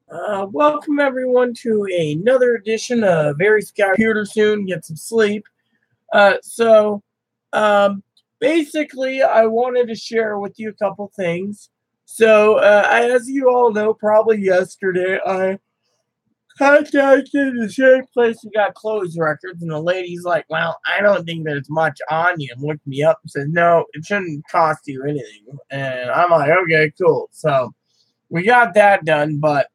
Welcome everyone to another edition of Very Sky Computer Soon. Get some sleep. So, um, basically, I wanted to share with you a couple things. So, as you all know, probably yesterday, I contacted the same place and got Chloe's records, and the lady's like, "Well, I don't think there's much on you." And looked me up and said, "No, it shouldn't cost you anything." And I'm like, "Okay, cool." So we got that done, but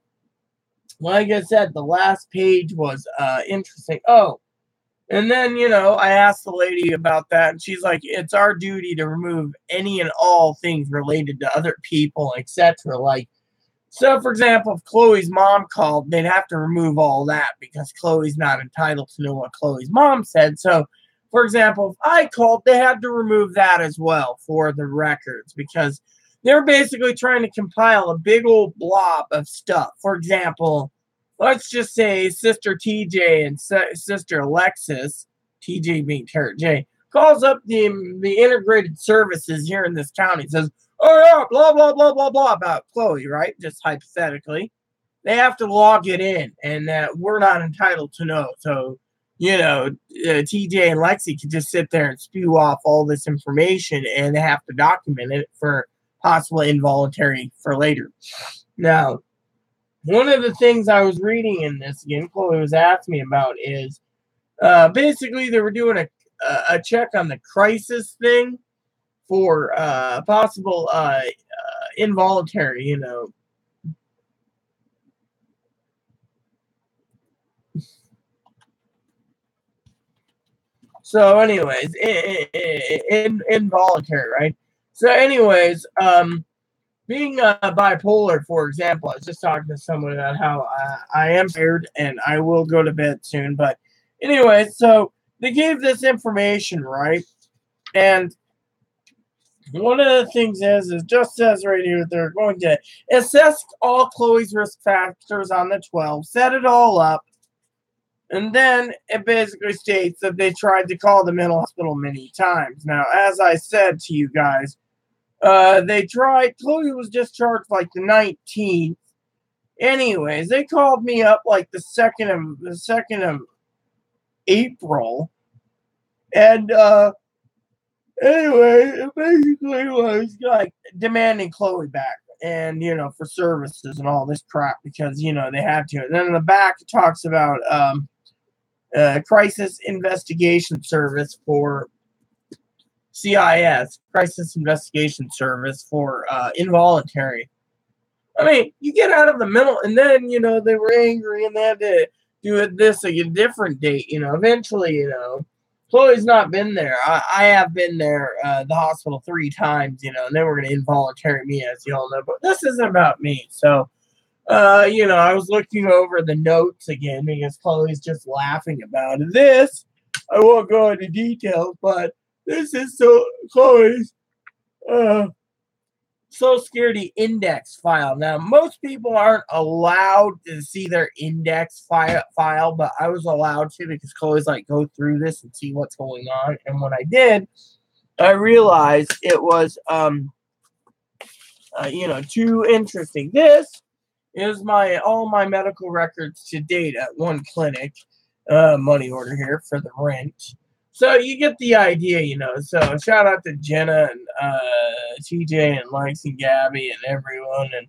like I said, the last page was interesting. Oh, and then, I asked the lady about that, and she's like, it's our duty to remove any and all things related to other people, etc. Like, so for example, if Chloe's mom called, they'd have to remove all that because Chloe's not entitled to know what Chloe's mom said. So, for example, if I called, they had to remove that as well for the records because they're basically trying to compile a big old blob of stuff. For example, let's just say Sister TJ and Sister Alexis, TJ being Tarot J, calls up the integrated services here in this county, says, "Oh yeah, blah blah blah blah blah," about Chloe, right? Just hypothetically, they have to log it in, and that we're not entitled to know. So, TJ and Lexi can just sit there and spew off all this information, and they have to document it for possible involuntary for later. Now, one of the things I was reading in this again, Chloe was asking me about is basically they were doing a check on the crisis thing for possible involuntary, So, anyways, involuntary, right? So, anyways, being bipolar, for example, I was just talking to someone about how I am tired and I will go to bed soon. But, anyway, so they gave this information, right? And one of the things is it just says right here they're going to assess all Chloe's risk factors on the 12, set it all up, and then it basically states that they tried to call the mental hospital many times. Now, as I said to you guys, they tried. Chloe was discharged like the 19th. Anyways, they called me up like the second of April, and anyway, it basically was like demanding Chloe back, and for services and all this crap because they had to. And then in the back it talks about crisis investigation service for CIS, crisis investigation service for involuntary. I mean, you get out of the middle, and then they were angry and they had to do it this a different date. Eventually, Chloe's not been there. I have been there, the hospital 3 times. And they were going to involuntary me, as you all know. But this isn't about me, so I was looking over the notes again because Chloe's just laughing about it. This, I won't go into details, but this is so Chloe's uh, Social Security index file. Now, most people aren't allowed to see their index file, but I was allowed to because Chloe's like, go through this and see what's going on. And when I did, I realized it was, too interesting. This is all my medical records to date at one clinic. Money order here for the rent. So you get the idea. So shout out to Jenna and TJ and Lex and Gabby and everyone. And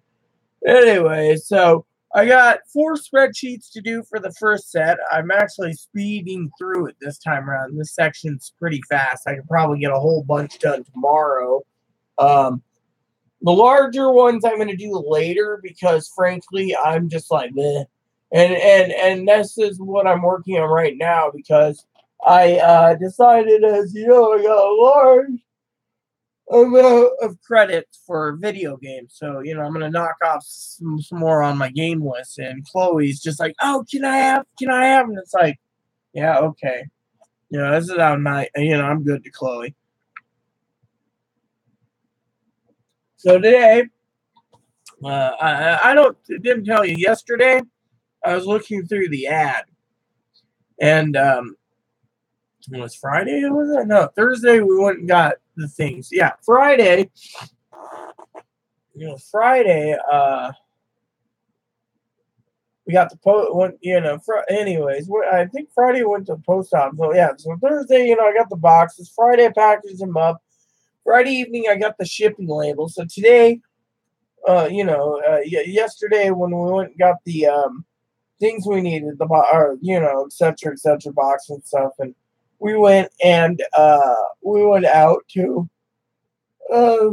anyway, so I got 4 spreadsheets to do for the first set. I'm actually speeding through it this time around. This section's pretty fast. I could probably get a whole bunch done tomorrow. Um, the larger ones I'm going to do later because, frankly, I'm just like, meh. And this is what I'm working on right now because I decided, as you know, I got a large amount of credits for video games. So, I'm going to knock off some more on my game list. And Chloe's just like, oh, can I have? And it's like, yeah, okay. This is how I'm good to Chloe. So today, I didn't tell you yesterday. I was looking through the ad, and it was Friday. Was it? No, Thursday. We went and got the things. Yeah, Friday. Friday. We got the anyways, I think Friday went to the post office. So yeah, so Thursday, I got the boxes. Friday, I packaged them up. Friday evening, I got the shipping label. So today, yesterday when we went and got the things we needed, et cetera, box and stuff, and we went out to uh,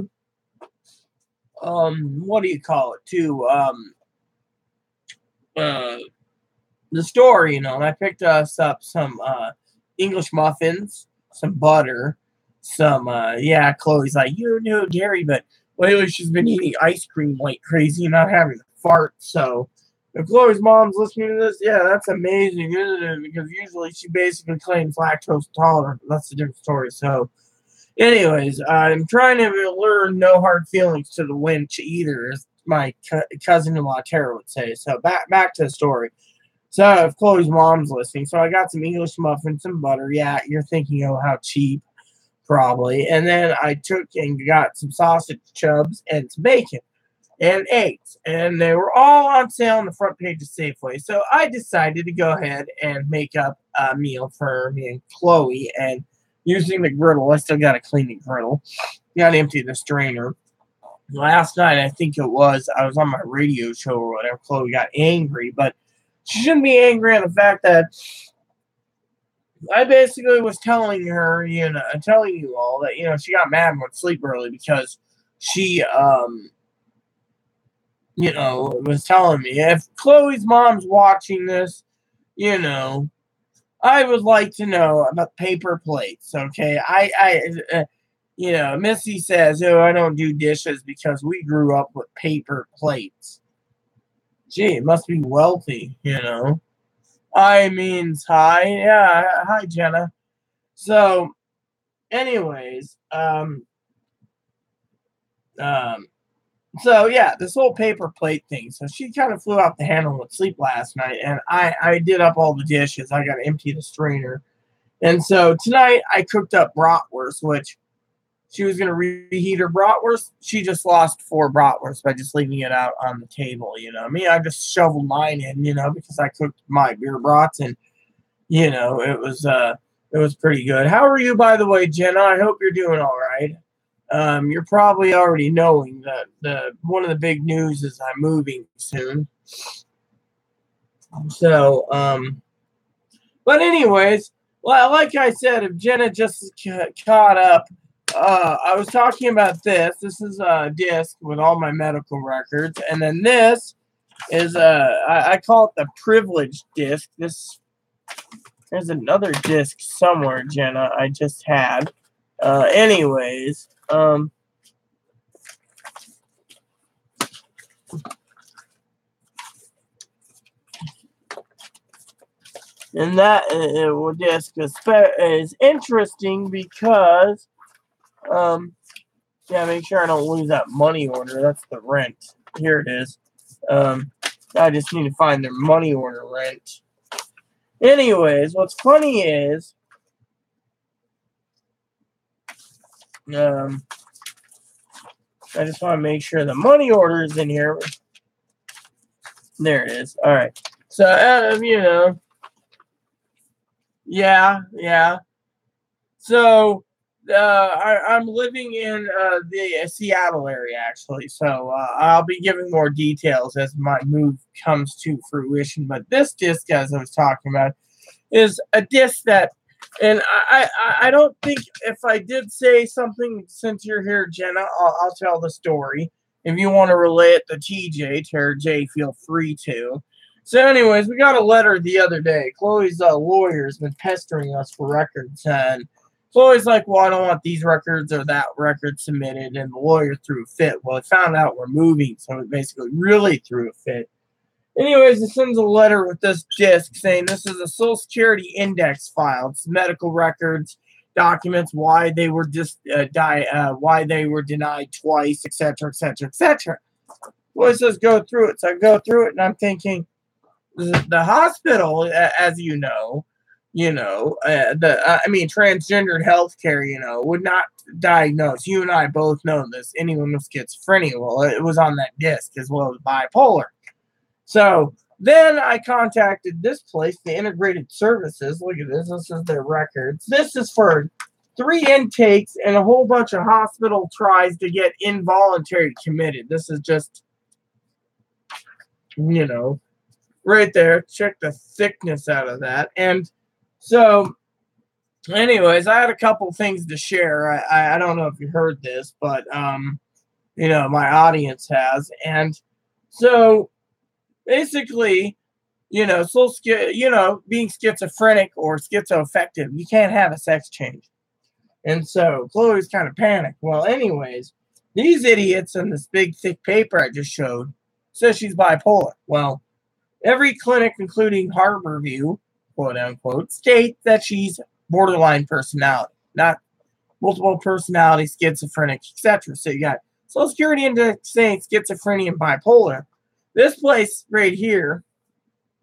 what do you call it? To uh, the store, and I picked us up some English muffins, some butter, some Chloe's like, you know, dairy, but lately she's been eating ice cream like crazy and not having to fart. So if Chloe's mom's listening to this, yeah, that's amazing, isn't it? Because usually she basically claims lactose intolerant. That's a different story. So anyways, I'm trying to learn no hard feelings to the winch either, as my cousin-in-law Tara would say. So back to the story. So if Chloe's mom's listening, so I got some English muffins, some butter. Yeah, you're thinking, oh, how cheap, probably. And then I took and got some sausage chubs and some bacon and eggs, and they were all on sale on the front page of Safeway. So I decided to go ahead and make up a meal for me and Chloe, and using the griddle. I still got to clean the griddle. Got to empty the strainer. Last night, I think it was, I was on my radio show or whatever. Chloe got angry, but she shouldn't be angry at the fact that I basically was telling her, telling you all that, she got mad and went to sleep early because she, was telling me if Chloe's mom's watching this, I would like to know about paper plates. Okay, Missy says, "Oh, I don't do dishes because we grew up with paper plates." Gee, it must be wealthy. I means hi, yeah, hi Jenna. So, anyways, um, so yeah, this whole paper plate thing. So she kind of flew out the handle with sleep last night, and I did up all the dishes. I got to empty the strainer, and so tonight I cooked up bratwurst, which she was going to reheat her bratwurst. She just lost 4 bratwurst by just leaving it out on the table. Me, I just shoveled mine in, because I cooked my beer brats, and it was pretty good. How are you, by the way, Jenna? I hope you're doing all right. You're probably already knowing that the one of the big news is I'm moving soon. So, but anyways, well, like I said, if Jenna just caught up, I was talking about this. This is a disc with all my medical records, and then this is I call it the privilege disc. There's another disc somewhere, Jenna, I just had. Anyways, and that disc is interesting because, make sure I don't lose that money order. That's the rent. Here it is. I just need to find their money order rent. Anyways, what's funny is, I just want to make sure the money order is in here. There it is. All right. So, yeah. So, I'm living in the Seattle area, actually. So, I'll be giving more details as my move comes to fruition. But this disc, as I was talking about, is a disc that, and I don't think if I did say something, since you're here, Jenna, I'll tell the story. If you want to relay it to TJ, Tara J, feel free to. So, anyways, we got a letter the other day. Chloe's lawyer has been pestering us for records, and Chloe's like, well, I don't want these records or that record submitted, and the lawyer threw a fit. Well, it found out we're moving, so it basically really threw a fit. Anyways, it sends a letter with this disc saying this is a Social Security index file. It's medical records, documents, why they were why they were denied twice, etc., etc., etc. Well, it says go through it. So I go through it, and I'm thinking, the hospital, as transgendered healthcare, would not diagnose. You and I both know this. Anyone with schizophrenia, well, it was on that disc, as well as bipolar. So Then I contacted this place, the Integrated Services. Look at this. This is their records. This is for 3 intakes and a whole bunch of hospital tries to get involuntary committed. This is just, right there. Check the thickness out of that. And so, anyways, I had a couple things to share. I don't know if you heard this, but my audience has. And so basically, being schizophrenic or schizoaffective, you can't have a sex change. And so Chloe's kind of panicked. Well, anyways, these idiots in this big thick paper I just showed says she's bipolar. Well, every clinic, including Harborview, quote unquote, state that she's borderline personality, not multiple personality, schizophrenic, etc. So you got Social Security Index saying schizophrenia and bipolar. This place right here,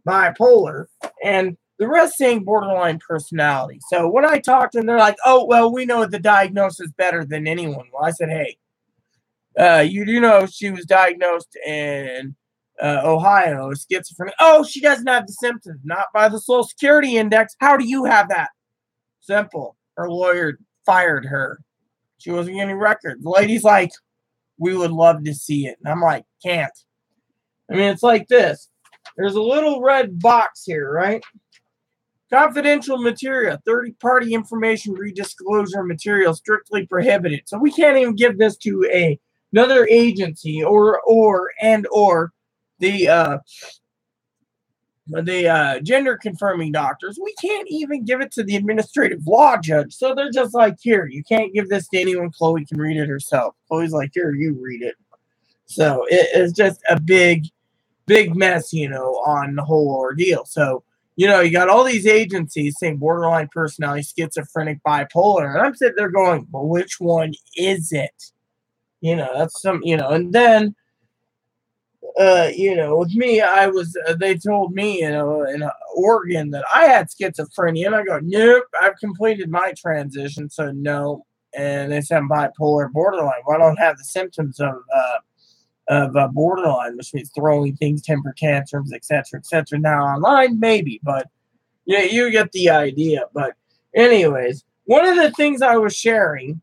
bipolar, and the rest saying borderline personality. So when I talked to them, they're like, "Oh, well, we know the diagnosis better than anyone." Well, I said, "Hey, you do know she was diagnosed in Ohio, schizophrenia. Oh, she doesn't have the symptoms, not by the Social Security Index. How do you have that?" Simple. Her lawyer fired her. She wasn't getting records. The lady's like, "We would love to see it." And I'm like, "Can't." I mean, it's like this. There's a little red box here, right? Confidential material, third-party information, redisclosure material strictly prohibited. So we can't even give this to another agency or the gender confirming doctors. We can't even give it to the administrative law judge. So they're just like, "Here, you can't give this to anyone. Chloe can read it herself." Chloe's like, "Here, you read it." So it's just a big mess, on the whole ordeal. So, you got all these agencies saying borderline personality, schizophrenic, bipolar. And I'm sitting there going, "Well, which one is it?" That's and then, with me, they told me, in Oregon that I had schizophrenia. And I go, "Nope, I've completed my transition. So no." And they said I'm bipolar, borderline. Well, I don't have the symptoms of borderline, which means throwing things, temper tantrums, etc., etc. Now online, maybe, but yeah, you get the idea. But anyways, one of the things I was sharing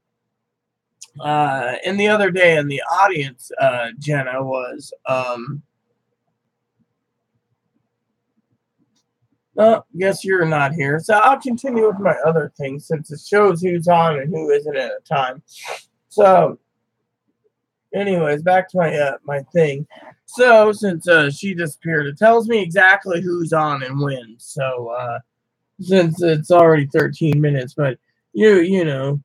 in the other day in the audience, Jenna, was guess you're not here, so I'll continue with my other thing since it shows who's on and who isn't at a time. So anyways, back to my thing. So since she disappeared, it tells me exactly who's on and when. So since it's already 13 minutes, but you know.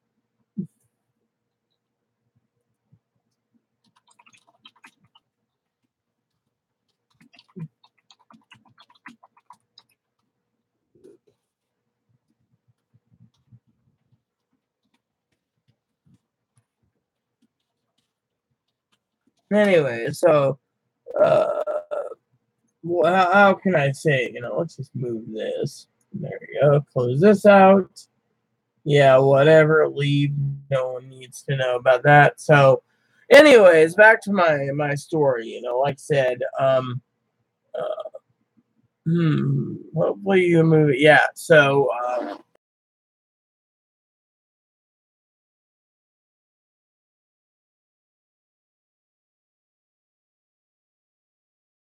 Anyway, so uh, how can I say it? Let's just move this. There we go. Close this out. Yeah, whatever. Leave. No one needs to know about that. So, anyways, back to my story. Like I said, uh, hopefully you move it. Yeah. So,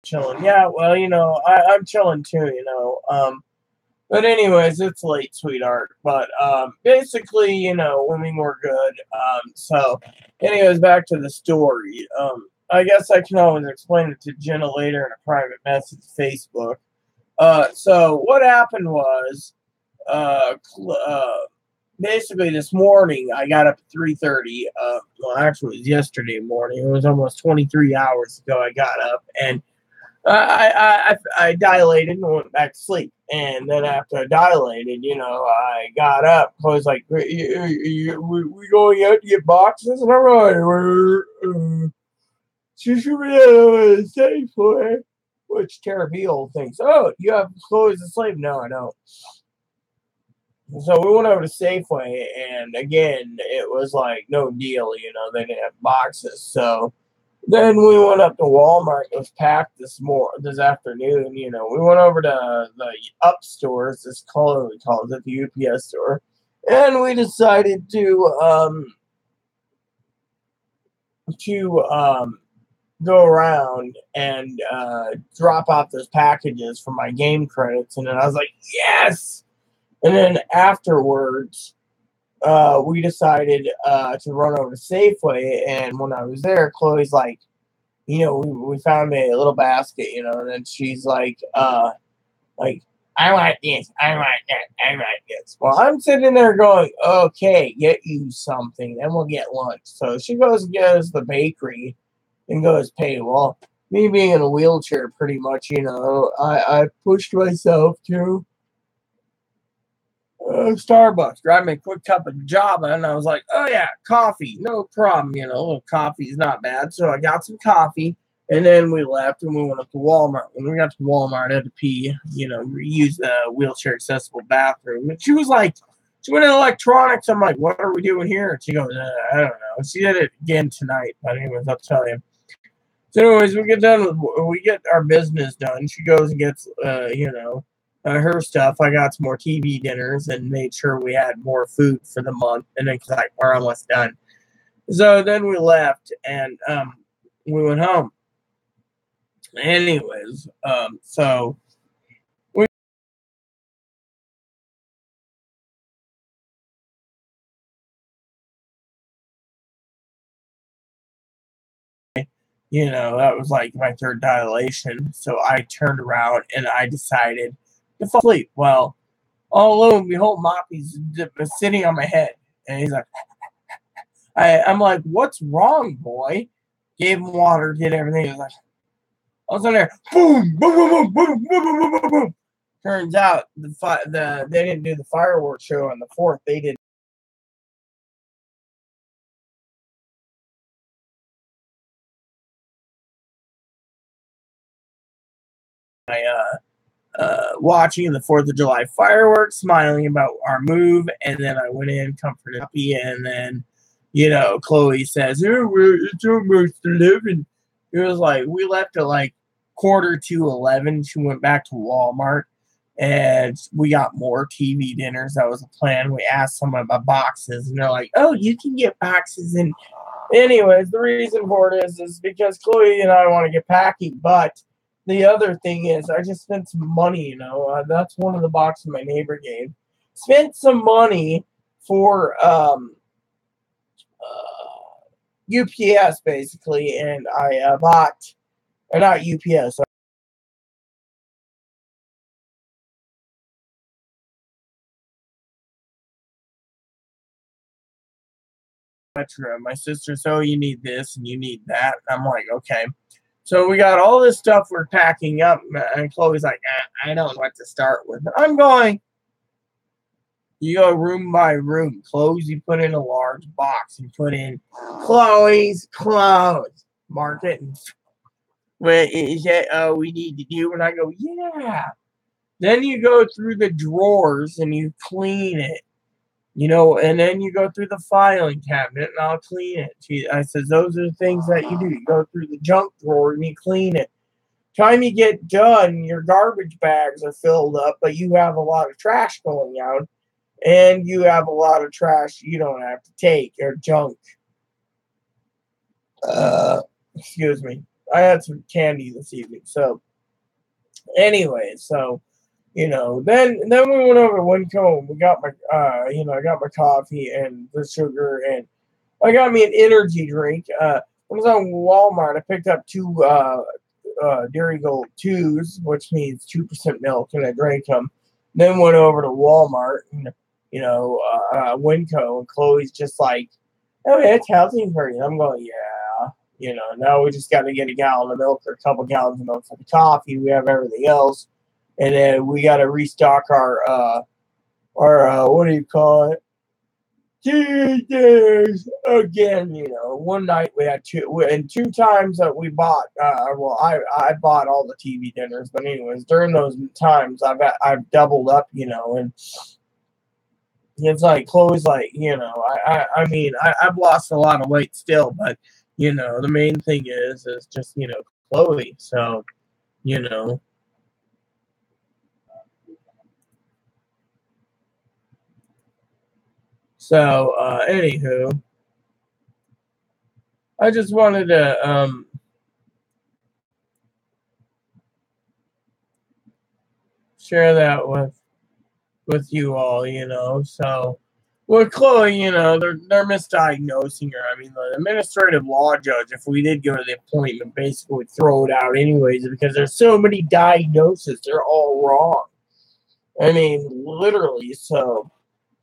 chilling. Yeah. Well, I'm chilling too. But anyways, it's late, sweetheart. But basically, women were good. So, anyways, back to the story. I guess I can always explain it to Jenna later in a private message, Facebook. So what happened was, basically this morning I got up at 3:30. Well, actually, it was yesterday morning. It was almost 23 hours ago. I got up and I dilated and went back to sleep. And then after I dilated, I got up. I was like, we going out to get boxes? And I'm like, she should be able to say for it. Which Terrabeal thinks, "Oh, you have clothes to sleep?" No, I don't. So we went over to Safeway, and again, it was like no deal. They didn't have boxes. So Then we went up to Walmart. It was packed this afternoon. We went over to the Up stores. This Chloe calls it the UPS store, and we decided to go around and drop off those packages for my game credits. And then I was like, yes. And then afterwards, we decided to run over to Safeway. And when I was there, Chloe's like, we found a little basket, and then she's like, I want this, I want that, I want this. Well, I'm sitting there going, okay, get you something, then we'll get lunch. So she goes and gets the bakery and goes pay. Well, me being in a wheelchair, pretty much, I pushed myself to Starbucks, grab me a quick cup of Java, and I was like, oh yeah, coffee, no problem, a little coffee is not bad. So I got some coffee, and then we left and we went up to Walmart. When we got to Walmart, I had to pee, use the wheelchair accessible bathroom. And she was like, she went in electronics. I'm like, what are we doing here? And she goes, I don't know. She did it again tonight, but anyways, I'll tell you. So anyways, we get our business done. She goes and gets, her stuff. I got some more TV dinners and made sure we had more food for the month. And then like we're almost done. So then we left and we went home. Anyways, so we that was like my third dilation. So I turned around and I decided to fall asleep. Well, all lo and behold, Moppy's sitting on my head, and he's like, I'm like, what's wrong, boy? Gave him water, did everything. He was like, I was in there, boom, boom, boom, boom, boom, boom, boom, boom, boom. Turns out they didn't do the fireworks show on the 4th. They did my watching the 4th of July fireworks, smiling about our move, and then I went in, comforted happy, and then Chloe says, "Oh, it's almost 11." It was like we left at like 11:45. She went back to Walmart, and we got more TV dinners. That was the plan. We asked someone about boxes, and they're like, "Oh, you can get boxes." And anyways, the reason for it is because Chloe and I want to get packing, but the other thing is, I just spent some money. That's one of the boxes my neighbor gave. Spent some money for UPS basically, and I bought, or not UPS. My sister said, "Oh, you need this and you need that." I'm like, okay. So we got all this stuff we're packing up, and Chloe's like, I don't know what to start with. I'm going. You go room by room. Clothes you put in a large box. You put in Chloe's clothes. Mark it. What is that? We need to do? And I go, yeah. Then you go through the drawers and you clean it. And then you go through the filing cabinet and I'll clean it. I says, those are the things that you do. You go through the junk drawer and you clean it. Time you get done, your garbage bags are filled up, but you have a lot of trash going out, and you have a lot of trash you don't have to take, or junk. Excuse me. I had some candy this evening. So, anyway, then we went over to Winco. We got my, I got my coffee and the sugar, and I got me an energy drink. When I was on Walmart, I picked up two Dairy Gold 2s, which means 2% milk, and I drank them. Then went over to Walmart and, Winco, and Chloe's just like, oh, yeah, it's healthy for you. I'm going, yeah. Now we just got to get a gallon of milk or a couple gallons of milk for the coffee. We have everything else. And then we got to restock our what do you call it? TV dinners again. One night we had and two times that we bought. I bought all the TV dinners, but anyways, during those times I've doubled up. And it's like Chloe's like, I mean, I've lost a lot of weight still, but the main thing is just, Chloe. So, you know. So, anywho, I just wanted to share that with you all, So with Chloe, they're misdiagnosing her. I mean, the administrative law judge, if we did go to the appointment, basically would throw it out anyways because there's so many diagnoses. They're all wrong. I mean, literally. So,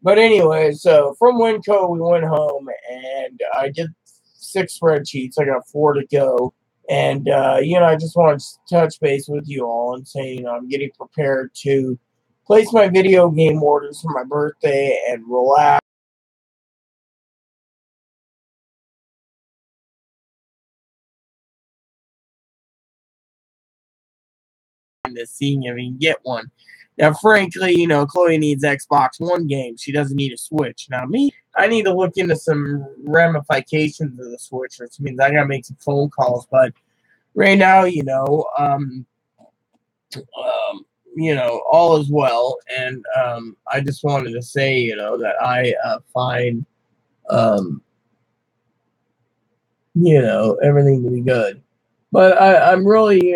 but anyway, so from Winco, we went home and I did 6 spreadsheets. I got 4 to go. And, I just wanted to touch base with you all and say, I'm getting prepared to place my video game orders for my birthday and relax. To seeing if he can get one. Now, frankly, Chloe needs Xbox One games. She doesn't need a Switch. Now, me, I need to look into some ramifications of the Switch, which means I gotta make some phone calls. But right now, all is well, and I just wanted to say, that I find, everything to be good. But I'm really,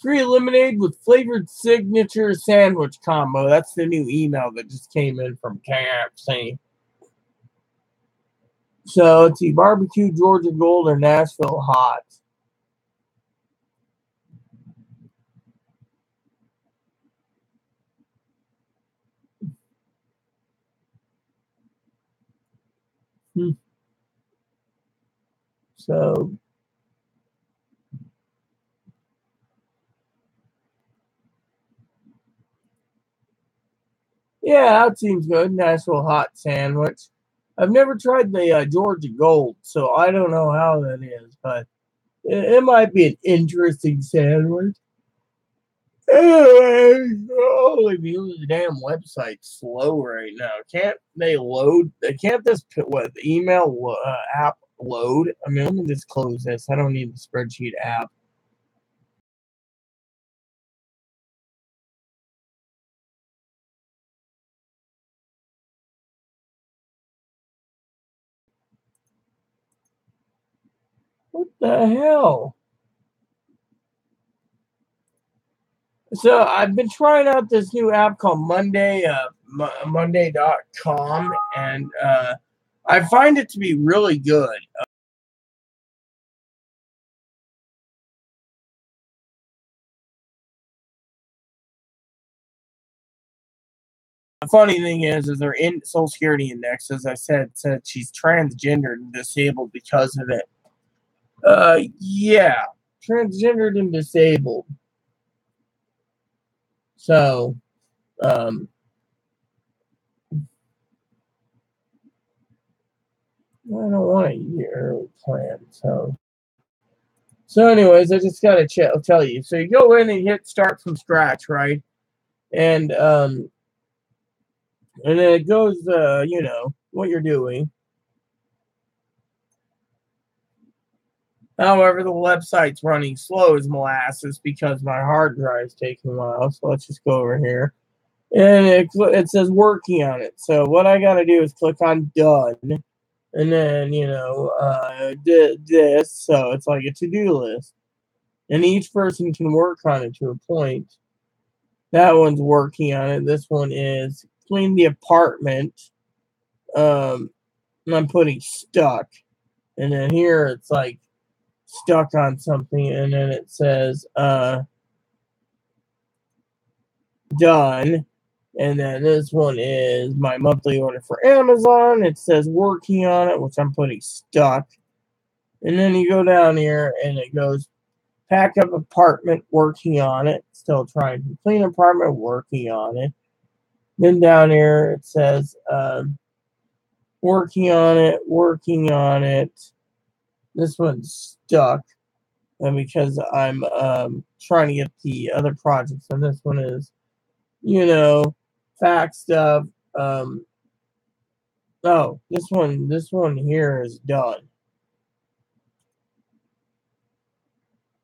free lemonade with flavored signature sandwich combo. That's the new email that just came in from KFC. So let's see, barbecue, Georgia Gold, or Nashville Hot. So yeah, that seems good. Nashville Hot sandwich. I've never tried the Georgia Gold, so I don't know how that is, but it might be an interesting sandwich. Anyway, holy view, the damn website's slow right now. Can't they load? Can't this email app load? I mean, let me just close this. I don't need the spreadsheet app. What the hell? So I've been trying out this new app called Monday, Monday.com, and I find it to be really good. The funny thing is their Social Security index, as I said she's transgendered and disabled because of it. Yeah, transgendered and disabled. So, I don't want a year plan. So anyways, I just gotta tell you. So you go in and hit start from scratch, right? And then it goes, what you're doing. However, the website's running slow as molasses because my hard drive's taking a while. So let's just go over here. And it says working on it. So what I got to do is click on done. And then, this. So it's like a to-do list. And each person can work on it to a point. That one's working on it. This one is clean the apartment. And I'm putting stuck. And then here it's like stuck on something. And then it says done. And then this one is my monthly order for Amazon. It says working on it, which I'm putting stuck. And then you go down here and it goes pack up apartment, working on it. Still trying to clean apartment, working on it. Then down here it says working on it, working on it. This one's stuck. And because I'm trying to get the other projects, and this one is, fact stuff, Oh, this one here is done.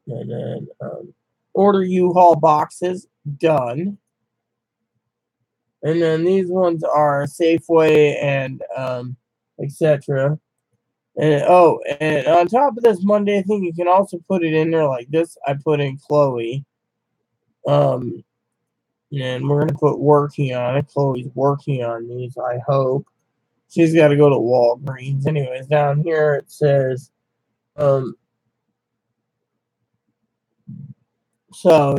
And then order U-Haul boxes, done. And then these ones are Safeway and etc. And oh, and on top of this Monday thing, you can also put it in there like this. I put in Chloe. Um, and we're gonna put working on it. Chloe's working on these, I hope. She's got to go to Walgreens. Anyways, down here it says, so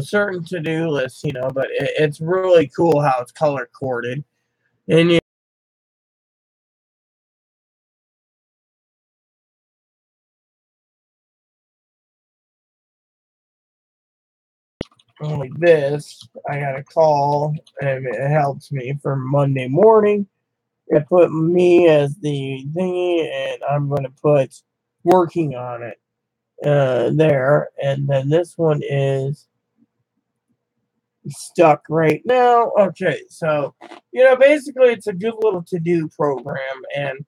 certain to-do lists, but it's really cool how it's color coded. And like this, I got a call, and it helps me for Monday morning. I put me as the thingy, and I'm going to put working on it there. And then this one is stuck right now. Okay, so basically, it's a good little to-do program, and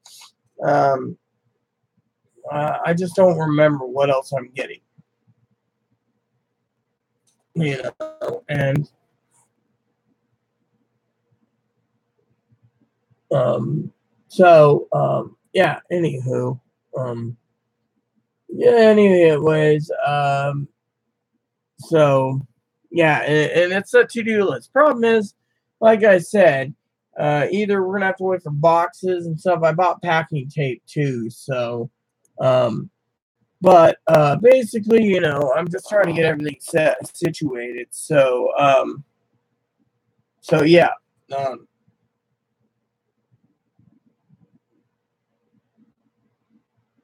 I just don't remember what else I'm getting. And yeah. Anywho, yeah. Anyways, so yeah, and it's a to-do list. Problem is, like I said, either we're gonna have to wait for boxes and stuff. I bought packing tape too, so but basically, I'm just trying to get everything situated. So yeah. Um,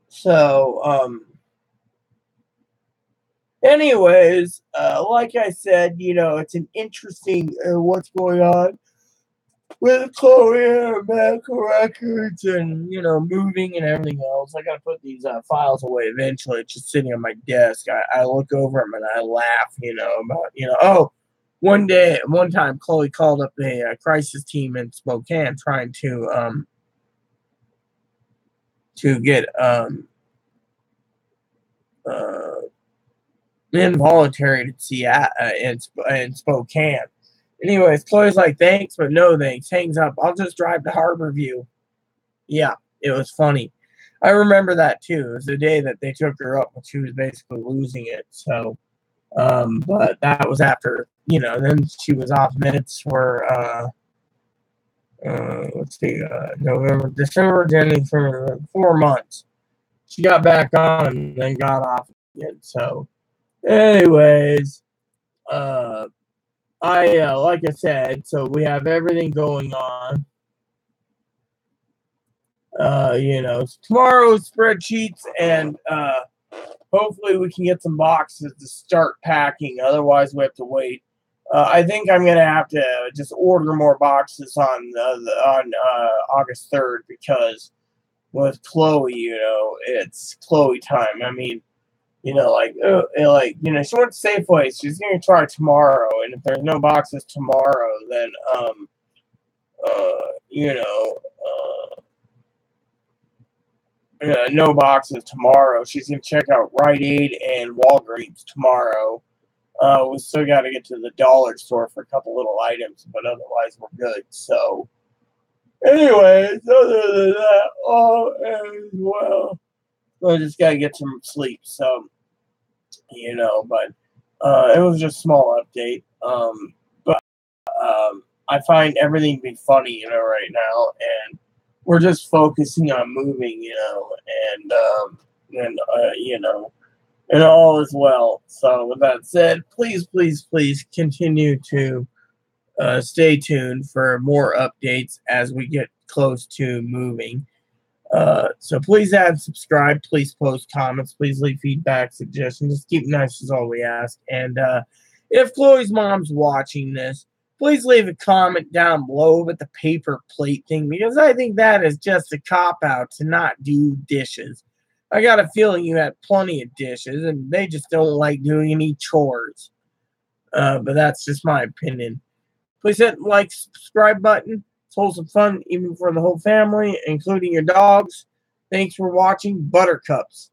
so anyways, like I said, it's an interesting what's going on with Chloe and medical records and moving and everything else. I gotta put these files away eventually. It's just sitting on my desk. I look over them and I laugh, about oh, one time Chloe called up the crisis team in Spokane trying to get uh involuntary to see in Spokane. Anyways, Chloe's like, thanks, but no thanks. Hangs up. I'll just drive to Harborview. Yeah, it was funny. I remember that too. It was the day that they took her up when she was basically losing it. So, but that was after, then she was off meds for, let's see, November, December, January, for 4 months. She got back on and then got off again. So, anyways, uh, like I said, so we have everything going on. Tomorrow's spreadsheets, and hopefully we can get some boxes to start packing. Otherwise, we have to wait. I think I'm gonna have to just order more boxes on August 3rd because with Chloe, it's Chloe time. I mean, she went to Safeway. She's gonna try tomorrow, and if there's no boxes tomorrow, then uh, you know, no boxes tomorrow. She's gonna check out Rite Aid and Walgreens tomorrow. We still got to get to the dollar store for a couple little items, but otherwise we're good. So, anyways, other than that, all is well. I just gotta get some sleep. So, but it was just a small update. But I find everything to be funny, right now, and we're just focusing on moving, and all is well. So, with that said, please, please, please continue to stay tuned for more updates as we get close to moving. So please add and subscribe. Please post comments. Please leave feedback, suggestions. Just keep nice is all we ask. And if Chloe's mom's watching this, please leave a comment down below with the paper plate thing because I think that is just a cop out to not do dishes. I got a feeling you had plenty of dishes and they just don't like doing any chores. But that's just my opinion. Please hit the like, subscribe button. wholesome fun even for the whole family, including your dogs. Thanks for watching Buttercups.